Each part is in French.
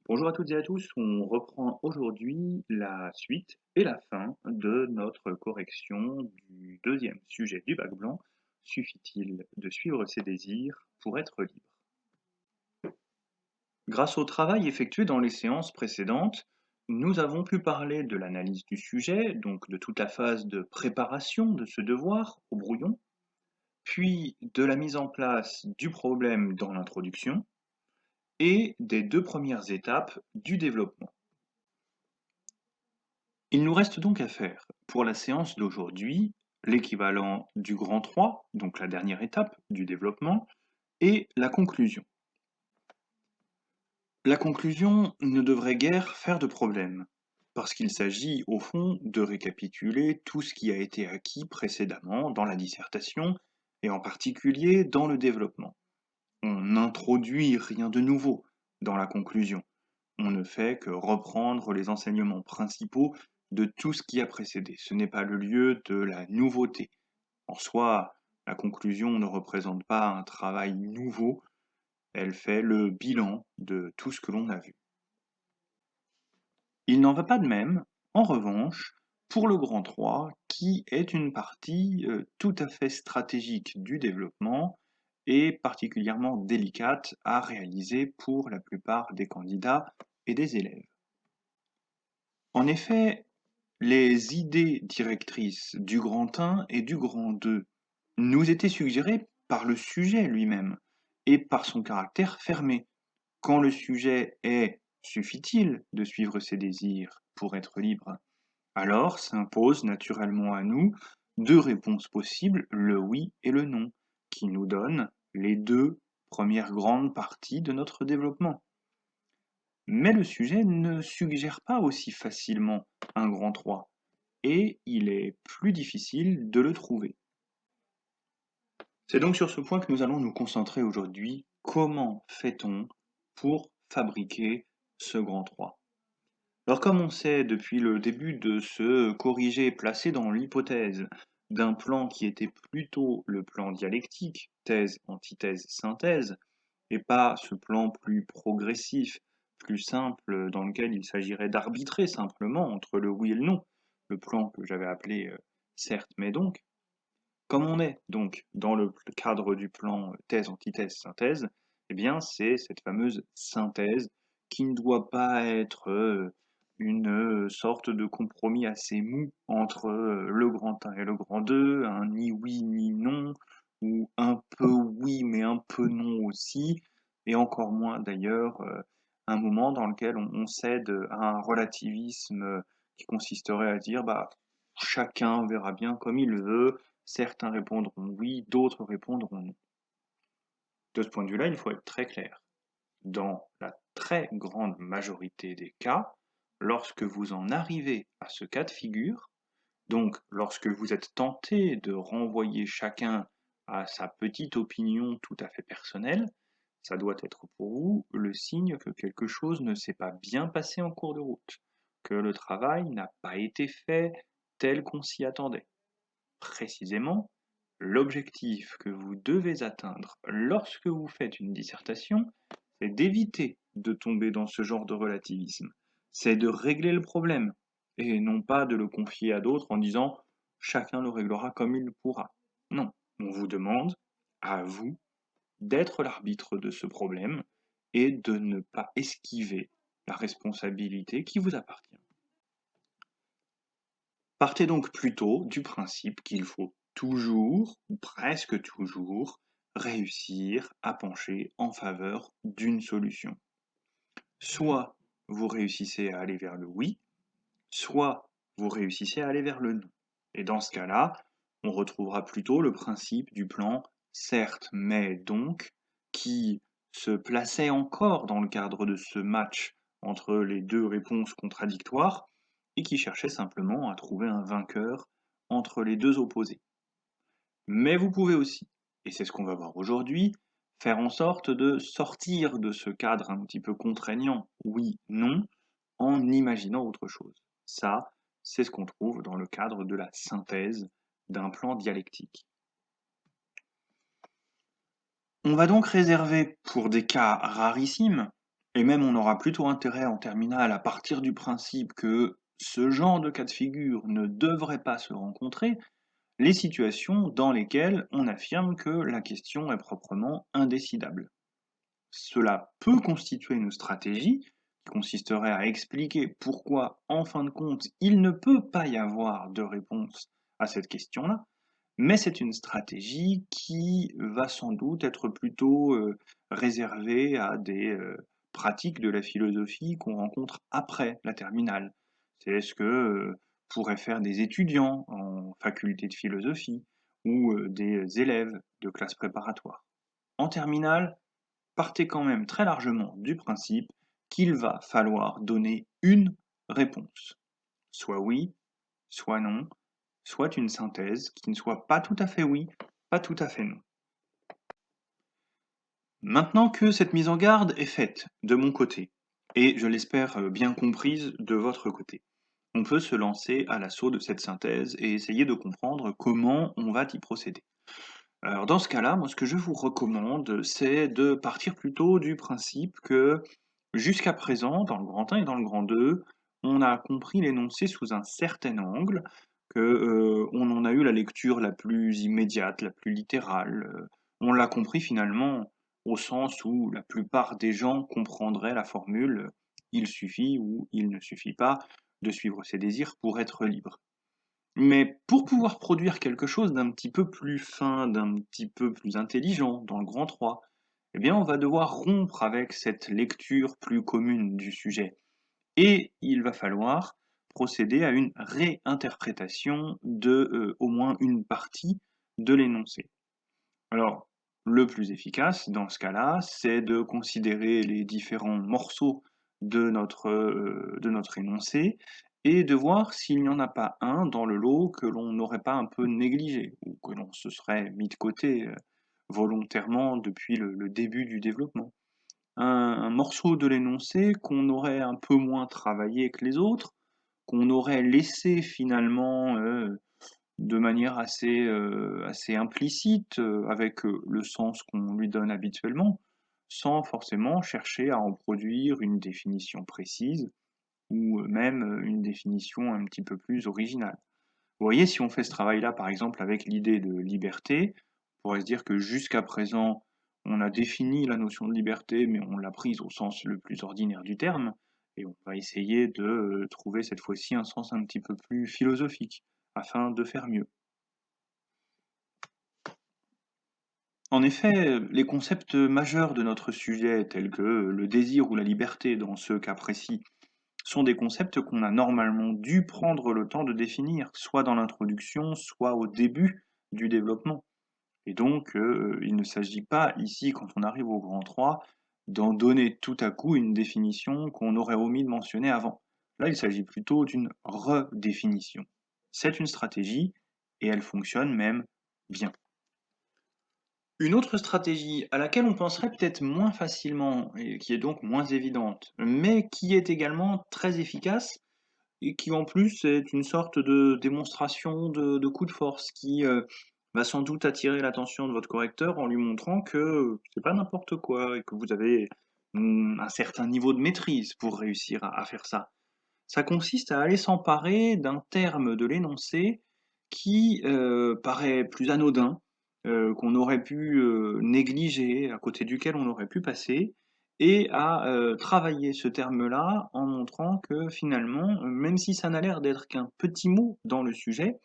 Bonjour à toutes et à tous, on reprend aujourd'hui la suite et la fin de notre correction du deuxième sujet du bac blanc. Suffit-il de suivre ses désirs pour être libre? Grâce au travail effectué dans les séances précédentes, nous avons pu parler de l'analyse du sujet, donc de toute la phase de préparation de ce devoir au brouillon, puis de la mise en place du problème dans l'introduction et des deux premières étapes du développement. Il nous reste donc à faire, pour la séance d'aujourd'hui, l'équivalent du grand 3, donc la dernière étape du développement, et la conclusion. La conclusion ne devrait guère faire de problème, parce qu'il s'agit au fond de récapituler tout ce qui a été acquis précédemment dans la dissertation, et en particulier dans le développement. On n'introduit rien de nouveau dans la conclusion. On ne fait que reprendre les enseignements principaux de tout ce qui a précédé. Ce n'est pas le lieu de la nouveauté. En soi, la conclusion ne représente pas un travail nouveau, elle fait le bilan de tout ce que l'on a vu. Il n'en va pas de même, en revanche, pour le grand 3, qui est une partie tout à fait stratégique du développement et particulièrement délicate à réaliser pour la plupart des candidats et des élèves. En effet, les idées directrices du grand 1 et du grand 2 nous étaient suggérées par le sujet lui-même et par son caractère fermé. Quand le sujet est suffit-il de suivre ses désirs pour être libre, alors s'impose naturellement à nous deux réponses possibles, le oui et le non, qui nous donnent les deux premières grandes parties de notre développement. Mais le sujet ne suggère pas aussi facilement un grand 3, et il est plus difficile de le trouver. C'est donc sur ce point que nous allons nous concentrer aujourd'hui. Comment fait-on pour fabriquer ce grand 3? Alors comme on sait depuis le début de ce corrigé placé dans l'hypothèse d'un plan qui était plutôt le plan dialectique, thèse, antithèse, synthèse, et pas ce plan plus progressif, plus simple, dans lequel il s'agirait d'arbitrer simplement entre le oui et le non, le plan que j'avais appelé certes mais donc. Comme on est donc dans le cadre du plan thèse, antithèse, synthèse, eh bien c'est cette fameuse synthèse qui ne doit pas être une sorte de compromis assez mou entre le grand 1 et le grand 2, un ni oui ni non, ou un peu oui mais un peu non aussi, et encore moins d'ailleurs un moment dans lequel on cède à un relativisme qui consisterait à dire bah chacun verra bien comme il veut, certains répondront oui, d'autres répondront non. De ce point de vue-là, il faut être très clair. Dans la très grande majorité des cas, lorsque vous en arrivez à ce cas de figure, donc lorsque vous êtes tenté de renvoyer chacun à sa petite opinion tout à fait personnelle, ça doit être pour vous le signe que quelque chose ne s'est pas bien passé en cours de route, que le travail n'a pas été fait tel qu'on s'y attendait. Précisément, l'objectif que vous devez atteindre lorsque vous faites une dissertation, c'est d'éviter de tomber dans ce genre de relativisme. C'est de régler le problème et non pas de le confier à d'autres en disant chacun le réglera comme il pourra. Non, on vous demande, à vous, d'être l'arbitre de ce problème et de ne pas esquiver la responsabilité qui vous appartient. Partez donc plutôt du principe qu'il faut toujours, ou presque toujours, réussir à pencher en faveur d'une solution. Soit vous réussissez à aller vers le oui, soit vous réussissez à aller vers le non. Et dans ce cas-là, on retrouvera plutôt le principe du plan certes, mais donc, qui se plaçait encore dans le cadre de ce match entre les deux réponses contradictoires et qui cherchait simplement à trouver un vainqueur entre les deux opposés. Mais vous pouvez aussi, et c'est ce qu'on va voir aujourd'hui, faire en sorte de sortir de ce cadre un petit peu contraignant, oui, non, en imaginant autre chose. Ça, c'est ce qu'on trouve dans le cadre de la synthèse d'un plan dialectique. On va donc réserver pour des cas rarissimes, Et même on aura plutôt intérêt en terminale à partir du principe que ce genre de cas de figure ne devrait pas se rencontrer, les situations dans lesquelles on affirme que la question est proprement indécidable. Cela peut constituer une stratégie qui consisterait à expliquer pourquoi, en fin de compte, il ne peut pas y avoir de réponse à cette question-là, mais c'est une stratégie qui va sans doute être plutôt réservée à des pratiques de la philosophie qu'on rencontre après la terminale. C'est ce que pourraient faire des étudiants en faculté de philosophie ou des élèves de classe préparatoire. En terminale, partez quand même très largement du principe qu'il va falloir donner une réponse. Soit oui, soit non, soit une synthèse qui ne soit pas tout à fait oui, pas tout à fait non. Maintenant que cette mise en garde est faite de mon côté, et je l'espère bien comprise de votre côté, on peut se lancer à l'assaut de cette synthèse et essayer de comprendre comment on va y procéder. Alors dans ce cas-là, moi ce que je vous recommande, c'est de partir plutôt du principe que jusqu'à présent, dans le grand 1 et dans le grand 2, on a compris l'énoncé sous un certain angle, que, on en a eu la lecture la plus immédiate, la plus littérale, on l'a compris finalement au sens où la plupart des gens comprendraient la formule: «Il suffit» ou «Il ne suffit pas» de suivre ses désirs pour être libre. Mais pour pouvoir produire quelque chose d'un petit peu plus fin, d'un petit peu plus intelligent dans le grand 3, eh bien on va devoir rompre avec cette lecture plus commune du sujet. Et il va falloir procéder à une réinterprétation de au moins une partie de l'énoncé. Alors, le plus efficace dans ce cas-là, c'est de considérer les différents morceaux de notre énoncé et de voir s'il n'y en a pas un dans le lot que l'on n'aurait pas un peu négligé ou que l'on se serait mis de côté volontairement depuis le début du développement. Un morceau de l'énoncé qu'on aurait un peu moins travaillé que les autres, qu'on aurait laissé finalement de manière assez implicite, avec, le sens qu'on lui donne habituellement, sans forcément chercher à en produire une définition précise ou, même, une définition un petit peu plus originale. Vous voyez, si on fait ce travail-là, par exemple, avec l'idée de liberté, on pourrait se dire que jusqu'à présent, on a défini la notion de liberté, mais on l'a prise au sens le plus ordinaire du terme, et on va essayer de, trouver cette fois-ci un sens un petit peu plus philosophique, afin de faire mieux. En effet, les concepts majeurs de notre sujet, tels que le désir ou la liberté dans ce cas précis, sont des concepts qu'on a normalement dû prendre le temps de définir, soit dans l'introduction, soit au début du développement. Et donc, il ne s'agit pas ici, quand on arrive au grand 3, d'en donner tout à coup une définition qu'on aurait omis de mentionner avant. Là, il s'agit plutôt d'une redéfinition. C'est une stratégie, et elle fonctionne même bien. Une autre stratégie à laquelle on penserait peut-être moins facilement et qui est donc moins évidente, mais qui est également très efficace et qui en plus est une sorte de démonstration de coup de force qui va sans doute attirer l'attention de votre correcteur en lui montrant que c'est pas n'importe quoi et que vous avez un certain niveau de maîtrise pour réussir à faire ça. Ça consiste à aller s'emparer d'un terme de l'énoncé qui, paraît plus anodin, qu'on aurait pu, négliger, à côté duquel on aurait pu passer et à, travailler ce terme-là en montrant que finalement, même si ça n'a l'air d'être qu'un petit mot dans le sujet,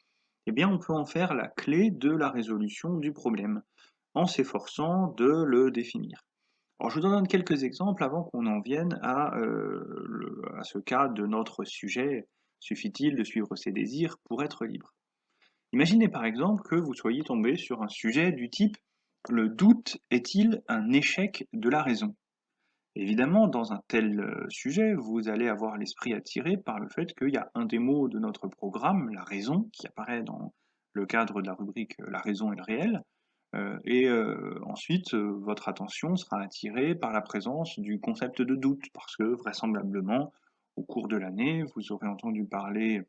eh bien on peut en faire la clé de la résolution du problème, en s'efforçant de le définir. Alors je vous donne quelques exemples avant qu'on en vienne à ce cas de notre sujet. Suffit-il de suivre ses désirs pour être libre? Imaginez par exemple que vous soyez tombé sur un sujet du type: «Le doute est-il un échec de la raison?» Évidemment, dans un tel sujet, vous allez avoir l'esprit attiré par le fait qu'il y a un des mots de notre programme, la raison, qui apparaît dans le cadre de la rubrique La raison et le réel, ensuite, votre attention sera attirée par la présence du concept de doute, parce que vraisemblablement, au cours de l'année, vous aurez entendu parler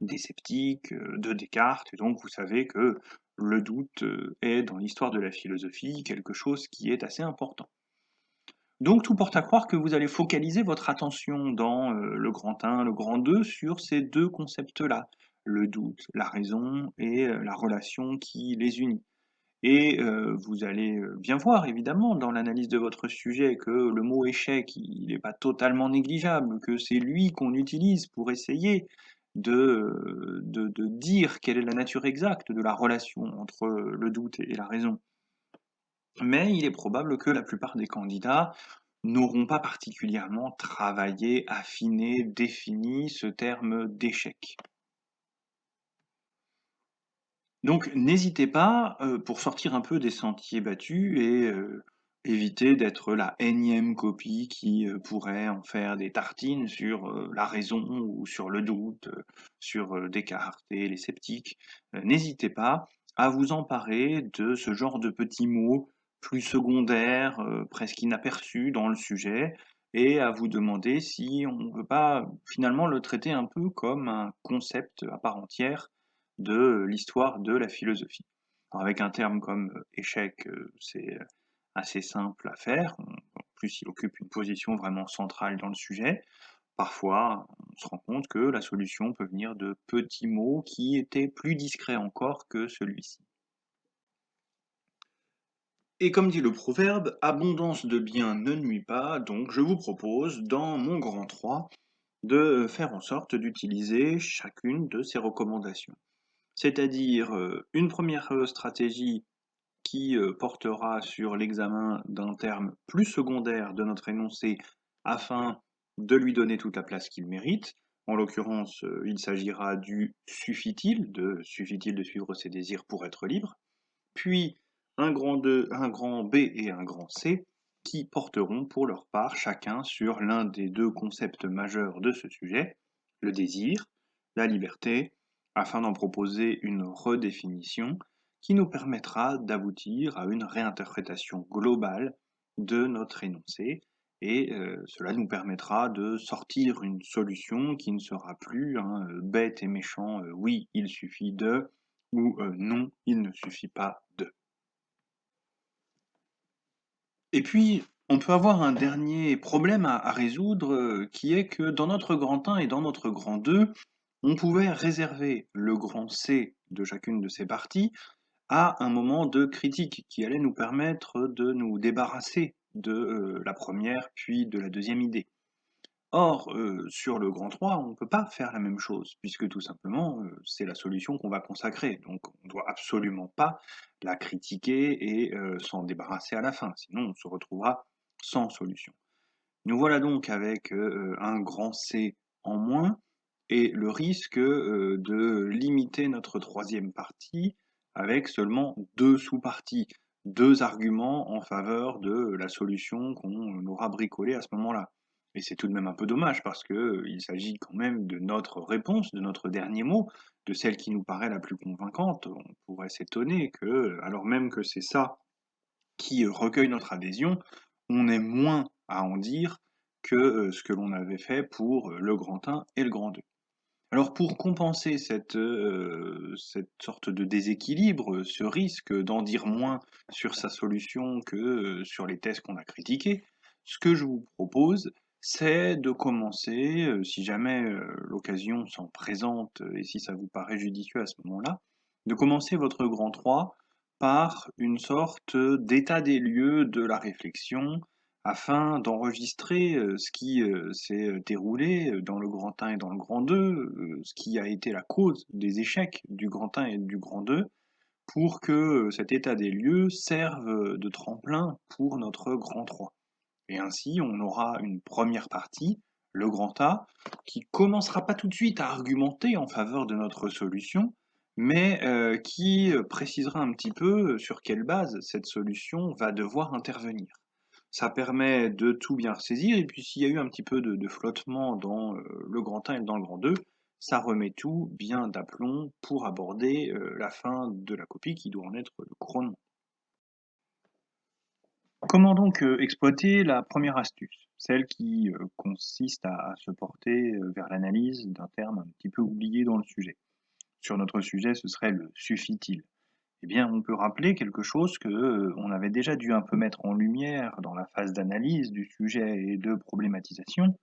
des sceptiques, de Descartes, et donc vous savez que le doute, est dans l'histoire de la philosophie quelque chose qui est assez important. Donc tout porte à croire que vous allez focaliser votre attention dans, le grand 1, le grand 2 sur ces 2 concepts-là, le doute, la raison et la relation qui les unit. Et vous allez, bien voir évidemment dans l'analyse de votre sujet que le mot échec, il n'est pas totalement négligeable, que c'est lui qu'on utilise pour essayer de dire quelle est la nature exacte de la relation entre, le doute et la raison. Mais il est probable que la plupart des candidats n'auront pas particulièrement travaillé, affiné, défini ce terme d'échec. Donc n'hésitez pas, pour sortir un peu des sentiers battus et éviter d'être la énième copie qui, pourrait en faire des tartines sur, la raison ou sur le doute, sur, Descartes et les sceptiques. N'hésitez pas à vous emparer de ce genre de petits mots plus secondaires, presque inaperçus dans le sujet et à vous demander si on ne peut pas finalement le traiter un peu comme un concept à part entière de l'histoire de la philosophie. Alors avec un terme comme échec, c'est assez simple à faire. En plus, il occupe une position vraiment centrale dans le sujet. Parfois, on se rend compte que la solution peut venir de petits mots qui étaient plus discrets encore que celui-ci. Et comme dit le proverbe, abondance de biens ne nuit pas, donc je vous propose, dans mon grand 3, de faire en sorte d'utiliser chacune de ces recommandations. C'est-à-dire, une première stratégie qui, portera sur l'examen d'un terme plus secondaire de notre énoncé afin de lui donner toute la place qu'il mérite. En l'occurrence, il s'agira du suffit-il de suivre ses désirs pour être libre? Puis un grand B et un grand C qui porteront pour leur part chacun sur l'un des 2 concepts majeurs de ce sujet, le désir, la liberté, afin d'en proposer une redéfinition qui nous permettra d'aboutir à une réinterprétation globale de notre énoncé et cela nous permettra de sortir une solution qui ne sera plus un, bête et méchant, «oui, il suffit de» ou «non, il ne suffit pas de». Et puis, on peut avoir un dernier problème à résoudre, qui est que dans notre grand 1 et dans notre grand 2, on pouvait réserver le grand C de chacune de ces parties à un moment de critique qui allait nous permettre de nous débarrasser de, la première puis de la deuxième idée. Or, sur le grand 3, on ne peut pas faire la même chose, puisque tout simplement, c'est la solution qu'on va consacrer. Donc on ne doit absolument pas la critiquer et s'en débarrasser à la fin, sinon on se retrouvera sans solution. Nous voilà donc avec, un grand C en moins et le risque, de limiter notre troisième partie avec seulement 2 sous-parties, 2 arguments en faveur de la solution qu'on aura bricolée à ce moment-là. Et c'est tout de même un peu dommage parce que, il s'agit quand même de notre réponse, de notre dernier mot, de celle qui nous paraît la plus convaincante. On pourrait s'étonner que, alors même que c'est ça qui, recueille notre adhésion, on ait moins à en dire que, ce que l'on avait fait pour, le grand 1 et le grand 2. Alors pour compenser cette sorte de déséquilibre, ce risque d'en dire moins sur sa solution que, sur les thèses qu'on a critiquées, ce que je vous propose, c'est de commencer, si jamais, l'occasion s'en présente, et si ça vous paraît judicieux à ce moment-là, de commencer votre grand 3 par une sorte, d'état des lieux de la réflexion, afin d'enregistrer, ce qui, s'est, déroulé, dans le grand 1 et dans le grand 2, ce qui a été la cause des échecs du grand 1 et du grand 2, pour que, cet état des lieux serve, de tremplin pour notre grand 3. Et ainsi, on aura une première partie, le grand A, qui commencera pas tout de suite à argumenter en faveur de notre solution, mais qui, précisera un petit peu, sur quelle base cette solution va devoir intervenir. Ça permet de tout bien ressaisir et puis s'il y a eu un petit peu de flottement dans, le grand 1 et dans le grand 2, ça remet tout bien d'aplomb pour aborder, la fin de la copie qui doit en être le couronnement. Comment donc, exploiter la première astuce? Celle qui, consiste à se porter, vers l'analyse d'un terme un petit peu oublié dans le sujet. Sur notre sujet, ce serait le suffit-il. Eh bien, on peut rappeler quelque chose que on avait déjà dû un peu mettre en lumière dans la phase d'analyse du sujet et de problématisation.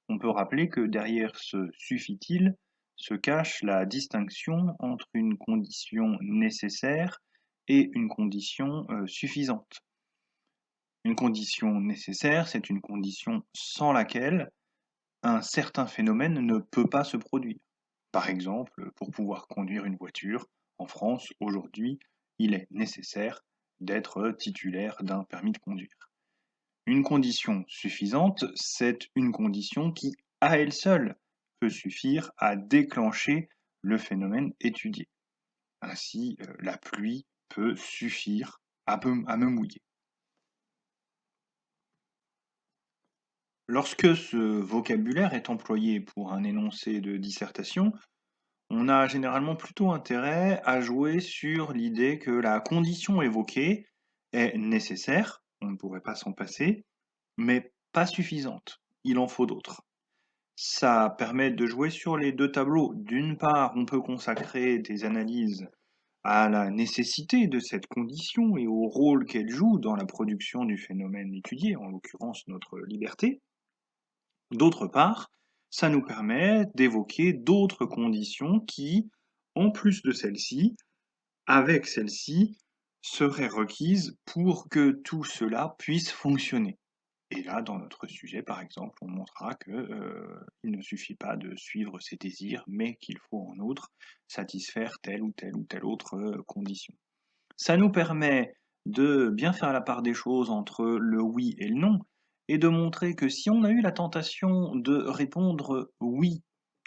On peut rappeler que derrière ce suffit-il se cache la distinction entre une condition nécessaire et une condition suffisante. Une condition nécessaire, c'est une condition sans laquelle un certain phénomène ne peut pas se produire. Par exemple, pour pouvoir conduire une voiture, en France, aujourd'hui, il est nécessaire d'être titulaire d'un permis de conduire. Une condition suffisante, c'est une condition qui, à elle seule, peut suffire à déclencher le phénomène étudié. Ainsi, la pluie peut suffire à me mouiller. Lorsque ce vocabulaire est employé pour un énoncé de dissertation, on a généralement plutôt intérêt à jouer sur l'idée que la condition évoquée est nécessaire, on ne pourrait pas s'en passer, mais pas suffisante. Il en faut d'autres. Ça permet de jouer sur les deux tableaux. D'une part, on peut consacrer des analyses à la nécessité de cette condition et au rôle qu'elle joue dans la production du phénomène étudié, en l'occurrence notre liberté. D'autre part, ça nous permet d'évoquer d'autres conditions qui, en plus de celle-ci, avec celle-ci, seraient requises pour que tout cela puisse fonctionner. Et là, dans notre sujet, par exemple, on montrera que, il ne suffit pas de suivre ses désirs, mais qu'il faut en outre satisfaire telle ou telle ou telle autre condition. Ça nous permet de bien faire la part des choses entre le oui et le non, et de montrer que si on a eu la tentation de répondre oui,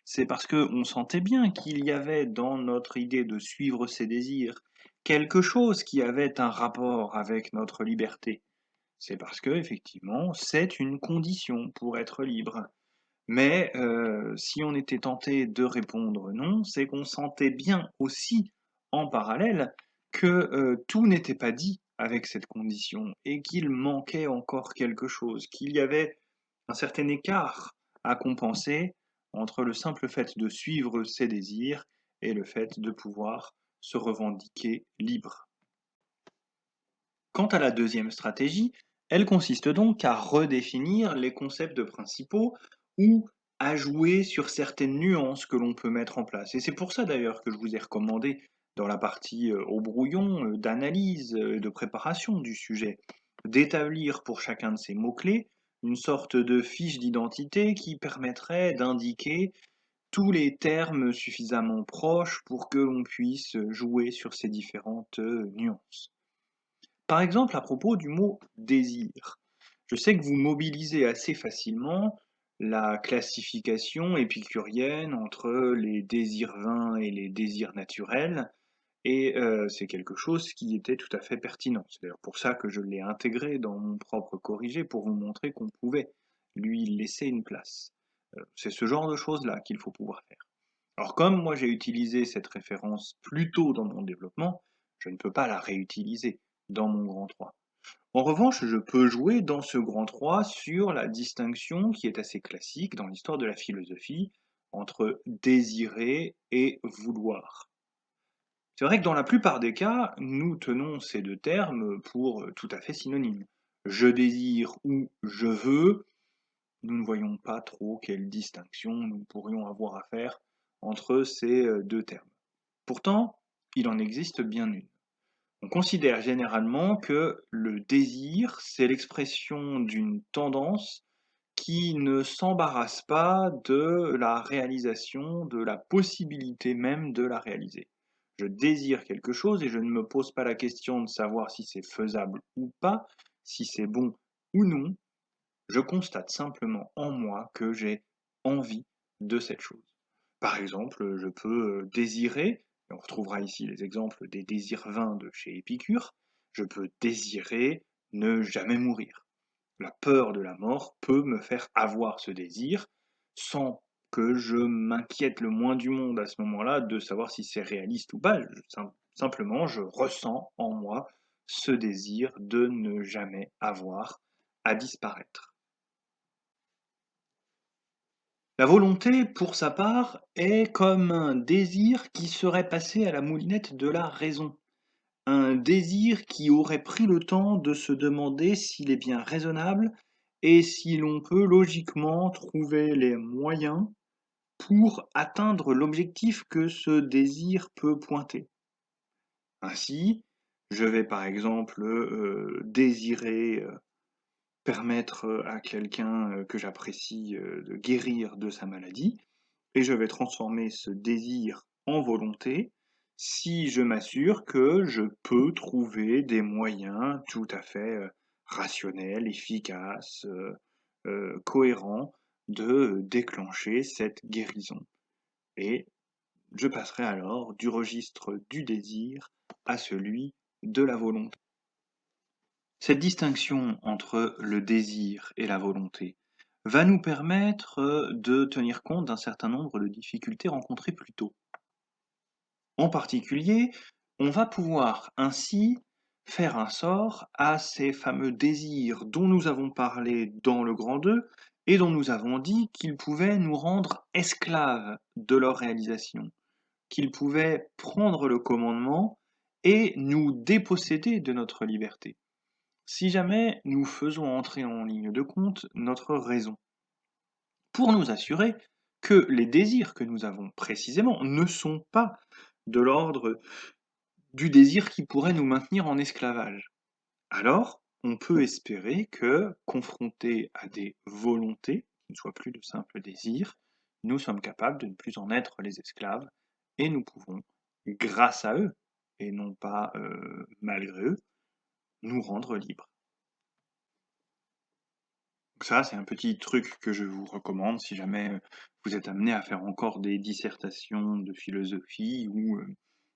c'est parce qu'on sentait bien qu'il y avait dans notre idée de suivre ses désirs quelque chose qui avait un rapport avec notre liberté. C'est parce que, effectivement, c'est une condition pour être libre. Mais si on était tenté de répondre non, c'est qu'on sentait bien aussi, en parallèle, que tout n'était pas dit avec cette condition et qu'il manquait encore quelque chose, qu'il y avait un certain écart à compenser entre le simple fait de suivre ses désirs et le fait de pouvoir se revendiquer libre. Quant à la deuxième stratégie, elle consiste donc à redéfinir les concepts principaux ou à jouer sur certaines nuances que l'on peut mettre en place. Et c'est pour ça d'ailleurs que je vous ai recommandé dans la partie au brouillon d'analyse, de préparation du sujet, d'établir pour chacun de ces mots-clés une sorte de fiche d'identité qui permettrait d'indiquer tous les termes suffisamment proches pour que l'on puisse jouer sur ces différentes nuances. Par exemple, à propos du mot désir, je sais que vous mobilisez assez facilement la classification épicurienne entre les désirs vains et les désirs naturels, et c'est quelque chose qui était tout à fait pertinent. C'est d'ailleurs pour ça que je l'ai intégré dans mon propre corrigé pour vous montrer qu'on pouvait lui laisser une place. C'est ce genre de choses-là qu'il faut pouvoir faire. Alors comme moi j'ai utilisé cette référence plus tôt dans mon développement, je ne peux pas la réutiliser dans mon grand 3. En revanche, je peux jouer dans ce grand 3 sur la distinction qui est assez classique dans l'histoire de la philosophie entre désirer et vouloir. C'est vrai que dans la plupart des cas, nous tenons ces deux termes pour tout à fait synonymes. Je désire ou je veux, nous ne voyons pas trop quelle distinction nous pourrions avoir à faire entre ces deux termes. Pourtant, il en existe bien une. On considère généralement que le désir, c'est l'expression d'une tendance qui ne s'embarrasse pas de la réalisation, de la possibilité même de la réaliser. Je désire quelque chose et je ne me pose pas la question de savoir si c'est faisable ou pas, si c'est bon ou non. Je constate simplement en moi que j'ai envie de cette chose. Par exemple, je peux désirer, et on retrouvera ici les exemples des désirs vains de chez Épicure, je peux désirer ne jamais mourir. La peur de la mort peut me faire avoir ce désir sans que je m'inquiète le moins du monde à ce moment-là de savoir si c'est réaliste ou pas. Simplement, je ressens en moi ce désir de ne jamais avoir à disparaître. La volonté, pour sa part, est comme un désir qui serait passé à la moulinette de la raison. un désir qui aurait pris le temps de se demander s'il est bien raisonnable et si l'on peut logiquement trouver les moyens pour atteindre l'objectif que ce désir peut pointer. Ainsi, je vais par exemple désirer permettre à quelqu'un que j'apprécie de guérir de sa maladie, et je vais transformer ce désir en volonté si je m'assure que je peux trouver des moyens tout à fait rationnels, efficaces, cohérents de déclencher cette guérison. Et je passerai alors du registre du désir à celui de la volonté. Cette distinction entre le désir et la volonté va nous permettre de tenir compte d'un certain nombre de difficultés rencontrées plus tôt. En particulier, on va pouvoir ainsi faire un sort à ces fameux désirs dont nous avons parlé dans le grand 2 et dont nous avons dit qu'ils pouvaient nous rendre esclaves de leur réalisation, qu'ils pouvaient prendre le commandement et nous déposséder de notre liberté. Si jamais nous faisons entrer en ligne de compte notre raison, pour nous assurer que les désirs que nous avons précisément ne sont pas de l'ordre du désir qui pourrait nous maintenir en esclavage. Alors, on peut espérer que, confrontés à des volontés, qui ne soient plus de simples désirs, nous sommes capables de ne plus en être les esclaves, et nous pouvons, grâce à eux, et non pas malgré eux, nous rendre libres. Donc ça, c'est un petit truc que je vous recommande si jamais vous êtes amené à faire encore des dissertations de philosophie ou,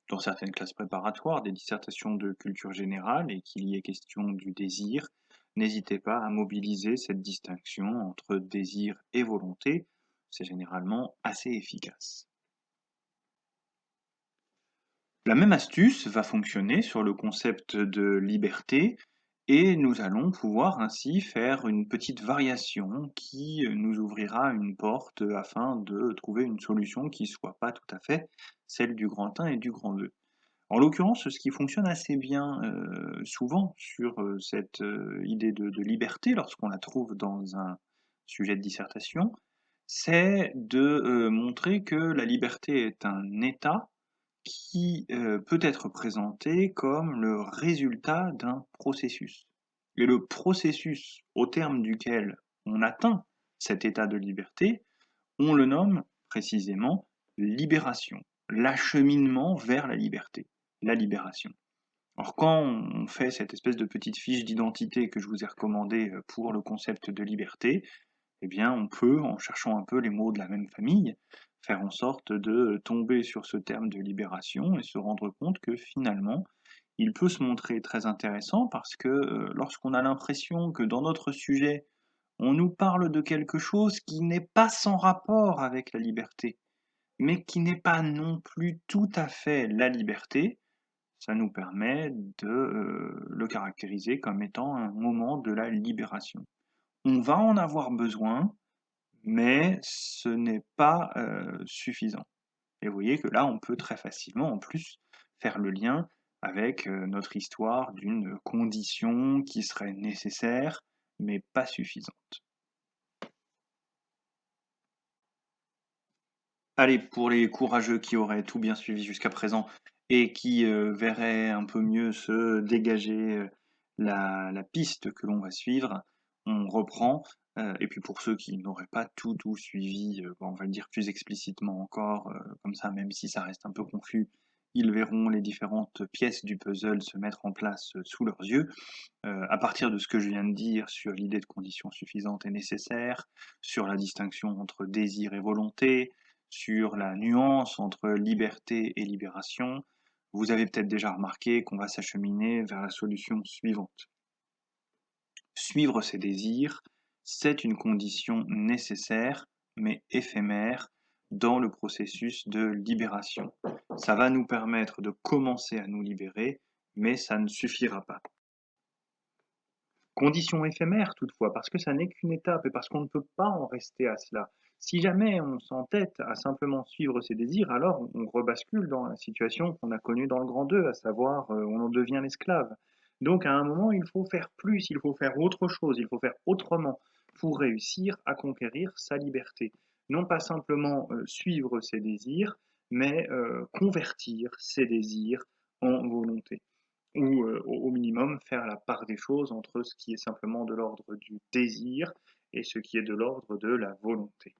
dans certaines classes préparatoires, des dissertations de culture générale et qu'il y ait question du désir. N'hésitez pas à mobiliser cette distinction entre désir et volonté. C'est généralement assez efficace. La même astuce va fonctionner sur le concept de liberté et nous allons pouvoir ainsi faire une petite variation qui nous ouvrira une porte afin de trouver une solution qui soit pas tout à fait celle du grand 1 et du grand 2. En l'occurrence, ce qui fonctionne assez bien souvent sur cette idée de liberté lorsqu'on la trouve dans un sujet de dissertation, c'est de montrer que la liberté est un état qui peut être présenté comme le résultat d'un processus. Et le processus au terme duquel on atteint cet état de liberté, on le nomme précisément libération, l'acheminement vers la liberté, la libération. Alors quand on fait cette espèce de petite fiche d'identité que je vous ai recommandée pour le concept de liberté, eh bien on peut, en cherchant un peu les mots de la même famille, faire en sorte de tomber sur ce terme de libération et se rendre compte que finalement, il peut se montrer très intéressant parce que lorsqu'on a l'impression que dans notre sujet, on nous parle de quelque chose qui n'est pas sans rapport avec la liberté, mais qui n'est pas non plus tout à fait la liberté, ça nous permet de le caractériser comme étant un moment de la libération. On va en avoir besoin, mais ce n'est pas suffisant. Et vous voyez que là, on peut très facilement, en plus, faire le lien avec notre histoire d'une condition qui serait nécessaire, mais pas suffisante. Allez, pour les courageux qui auraient tout bien suivi jusqu'à présent et qui verraient un peu mieux se dégager la piste que l'on va suivre, on reprend. Et puis pour ceux qui n'auraient pas tout suivi, bon, on va le dire plus explicitement encore, comme ça, même si ça reste un peu confus, ils verront les différentes pièces du puzzle se mettre en place sous leurs yeux. À partir de ce que je viens de dire sur l'idée de conditions suffisantes et nécessaires, sur la distinction entre désir et volonté, sur la nuance entre liberté et libération, vous avez peut-être déjà remarqué qu'on va s'acheminer vers la solution suivante. Suivre ses désirs, c'est une condition nécessaire, mais éphémère, dans le processus de libération. Ça va nous permettre de commencer à nous libérer, mais ça ne suffira pas. Condition éphémère toutefois, parce que ça n'est qu'une étape et parce qu'on ne peut pas en rester à cela. Si jamais on s'entête à simplement suivre ses désirs, alors on rebascule dans la situation qu'on a connue dans le grand 2, à savoir, on en devient l'esclave. Donc à un moment, il faut faire plus, il faut faire autre chose, il faut faire autrement pour réussir à conquérir sa liberté. Non pas simplement, suivre ses désirs, mais, convertir ses désirs en volonté. Ou, au minimum, faire la part des choses entre ce qui est simplement de l'ordre du désir et ce qui est de l'ordre de la volonté.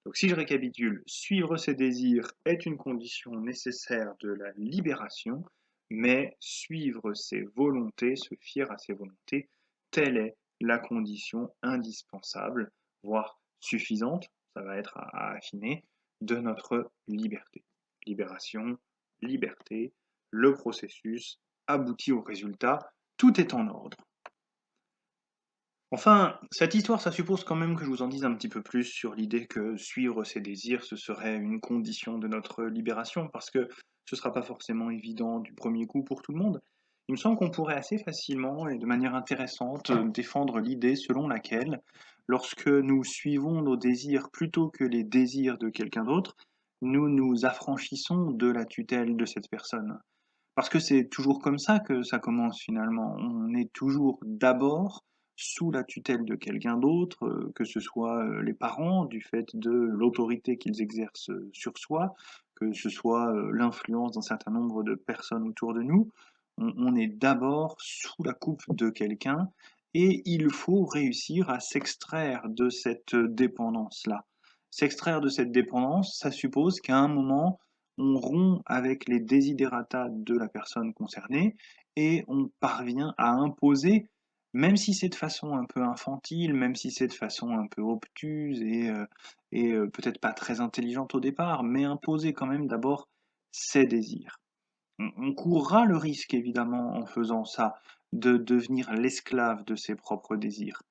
Donc si je récapitule, suivre ses désirs est une condition nécessaire de la libération, mais suivre ses volontés, se fier à ses volontés, telle est la condition indispensable, voire suffisante, ça va être à affiner, de notre liberté. Libération, liberté, le processus aboutit au résultat, tout est en ordre. Enfin, cette histoire, ça suppose quand même que je vous en dise un petit peu plus sur l'idée que suivre ses désirs, ce serait une condition de notre libération, parce que ce sera pas forcément évident du premier coup pour tout le monde. Il me semble qu'on pourrait assez facilement et de manière intéressante défendre l'idée selon laquelle, lorsque nous suivons nos désirs plutôt que les désirs de quelqu'un d'autre, nous nous affranchissons de la tutelle de cette personne. Parce que c'est toujours comme ça que ça commence finalement. On est toujours d'abord sous la tutelle de quelqu'un d'autre, que ce soit les parents, du fait de l'autorité qu'ils exercent sur soi, que ce soit l'influence d'un certain nombre de personnes autour de nous. On est d'abord sous la coupe de quelqu'un et il faut réussir à s'extraire de cette dépendance-là. S'extraire de cette dépendance, ça suppose qu'à un moment, on rompt avec les desiderata de la personne concernée et on parvient à imposer, même si c'est de façon un peu infantile, même si c'est de façon un peu obtuse et peut-être pas très intelligente au départ, mais imposer quand même d'abord ses désirs. On courra le risque, évidemment, en faisant ça, de devenir l'esclave de ses propres désirs.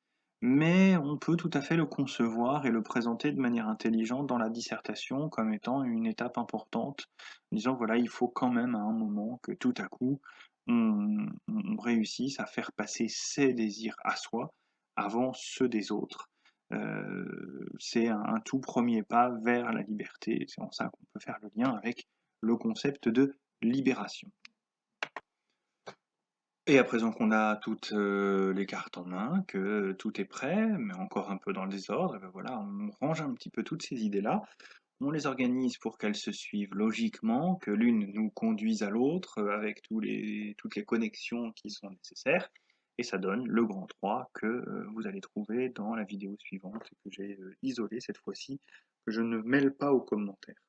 Mais on peut tout à fait le concevoir et le présenter de manière intelligente dans la dissertation comme étant une étape importante, en disant voilà, il faut quand même à un moment que tout à coup, on réussisse à faire passer ses désirs à soi avant ceux des autres. C'est un tout premier pas vers la liberté. C'est en ça qu'on peut faire le lien avec le concept de libération. Et à présent qu'on a toutes les cartes en main, que tout est prêt, mais encore un peu dans le désordre, et ben voilà, on range un petit peu toutes ces idées-là, on les organise pour qu'elles se suivent logiquement, que l'une nous conduise à l'autre, avec toutes les connexions qui sont nécessaires, et ça donne le grand 3 que vous allez trouver dans la vidéo suivante, que j'ai isolé cette fois-ci, que je ne mêle pas aux commentaires.